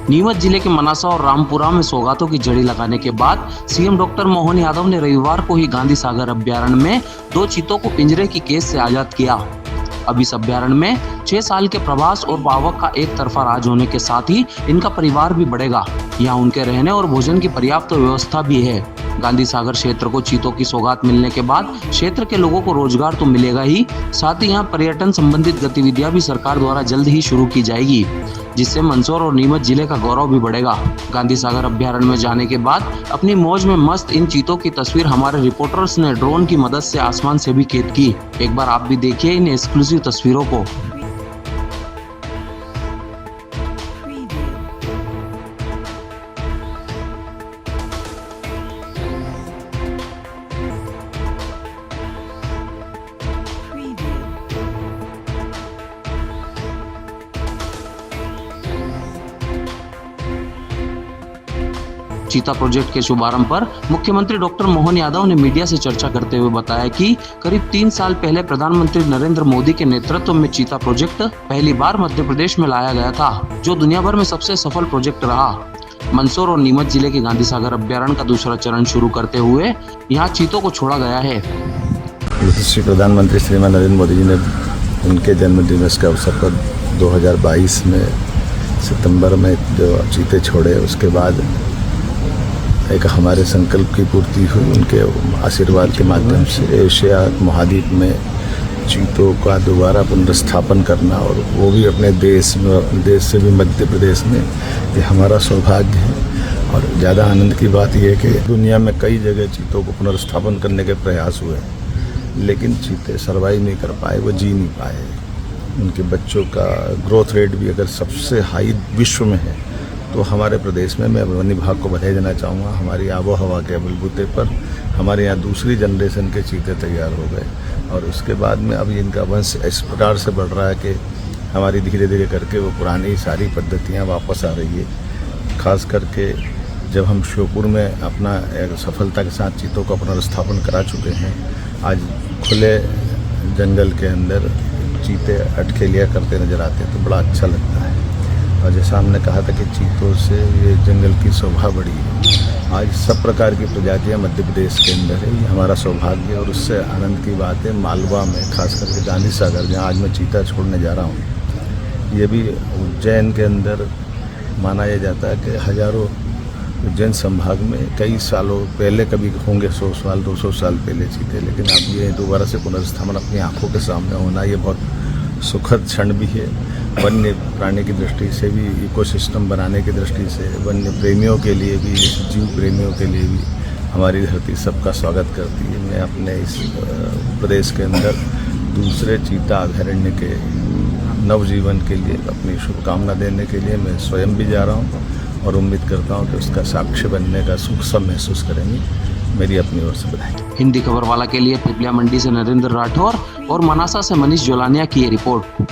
नीमच जिले के मनासा और रामपुरा में सौगातों की जड़ी लगाने के बाद सीएम डॉक्टर मोहन यादव ने रविवार को ही गांधी सागर अभ्यारण्य में 2 चीतों को पिंजरे की कैद से आजाद किया। अब इस अभ्यारण्य में 6 साल के प्रवास और पावक का एक तरफा राज होने के साथ ही इनका परिवार भी बढ़ेगा। यहाँ उनके रहने और भोजन की पर्याप्त व्यवस्था भी है। गांधी सागर क्षेत्र को चीतों की सौगात मिलने के बाद क्षेत्र के लोगों को रोजगार तो मिलेगा ही, साथ ही यहाँ पर्यटन संबंधित गतिविधियां भी सरकार द्वारा जल्द ही शुरू की जाएगी, जिससे मंदसौर और नीमच जिले का गौरव भी बढ़ेगा। गांधी सागर अभ्यारण्य में जाने के बाद अपनी मौज में मस्त इन चीतों की तस्वीर हमारे रिपोर्टर्स ने ड्रोन की मदद से आसमान से भी कैद की। एक बार आप भी देखिए इन एक्सक्लूसिव तस्वीरों को। चीता प्रोजेक्ट के शुभारंभ पर मुख्यमंत्री डॉक्टर मोहन यादव ने मीडिया से चर्चा करते हुए बताया कि करीब 3 साल पहले प्रधानमंत्री नरेंद्र मोदी के नेतृत्व में चीता प्रोजेक्ट पहली बार मध्य प्रदेश में लाया गया था, जो दुनिया भर में सबसे सफल प्रोजेक्ट रहा। मंदसौर और नीमच जिले के गांधी सागर अभ्यारण्य का दूसरा चरण शुरू करते हुए यहाँ चीतों को छोड़ा गया है। श्री प्रधानमंत्री श्रीमान नरेंद्र मोदी जी ने उनके जन्म दिवस के अवसर पर 2022 में सितंबर में जो चीते छोड़े, उसके बाद एक हमारे संकल्प की पूर्ति हुई। उनके आशीर्वाद के माध्यम से एशिया महाद्वीप में चीतों का दोबारा पुनर्स्थापन करना, और वो भी अपने देश में, देश से भी मध्य प्रदेश में, ये हमारा सौभाग्य है। और ज़्यादा आनंद की बात यह है कि दुनिया में कई जगह चीतों को पुनर्स्थापन करने के प्रयास हुए, लेकिन चीते सर्वाइव नहीं कर पाए, वो जी नहीं पाए। उनके बच्चों का ग्रोथ रेट भी अगर सबसे हाई विश्व में है, तो हमारे प्रदेश में मैं वन विभाग को बधाई देना चाहूँगा। हमारी आबो हवा के बलबूते पर हमारे यहाँ दूसरी जनरेशन के चीते तैयार हो गए, और उसके बाद में अब इनका वंश इस प्रकार से बढ़ रहा है कि हमारी धीरे धीरे करके वो पुरानी सारी पद्धतियाँ वापस आ रही है। खास करके जब हम श्योपुर में अपना एक सफलता के साथ चीतों का पुनर्स्थापन करा चुके हैं, आज खुले जंगल के अंदर चीते अटखेलियाँ करते नज़र आते हैं, तो बड़ा अच्छा लगता है। और जैसा हमने कहा था कि चीतों से ये जंगल की शोभा बढ़ी है। आज सब प्रकार की प्रजातियां मध्य प्रदेश के अंदर है, ये हमारा सौभाग्य है। और उससे आनंद की बात है, मालवा में खास करके गांधी सागर, जहाँ आज मैं चीता छोड़ने जा रहा हूँ, ये भी उज्जैन के अंदर माना यह जाता है कि हजारों उज्जैन संभाग में कई सालों पहले कभी होंगे 100 साल 200 साल पहले चीते, लेकिन अब ये दोबारा से पुनर्स्थापन अपनी आँखों के सामने होना, ये बहुत सुखद क्षण भी है। वन्य प्राणी की दृष्टि से भी, इकोसिस्टम बनाने की दृष्टि से, वन्य प्रेमियों के लिए भी, जीव प्रेमियों के लिए भी हमारी धरती सबका स्वागत करती है। मैं अपने इस प्रदेश के अंदर दूसरे चीता अभयारण्य के नवजीवन के लिए अपनी शुभकामना देने के लिए मैं स्वयं भी जा रहा हूँ, और उम्मीद करता हूँ कि उसका साक्ष्य बनने का सुख सब महसूस करेंगे। मेरी अपनी ओर से बधाई। हिंदी खबर वाला के लिए पिपलिया मंडी से नरेंद्र राठौर और मनासा से मनीष जोलानिया की ये रिपोर्ट।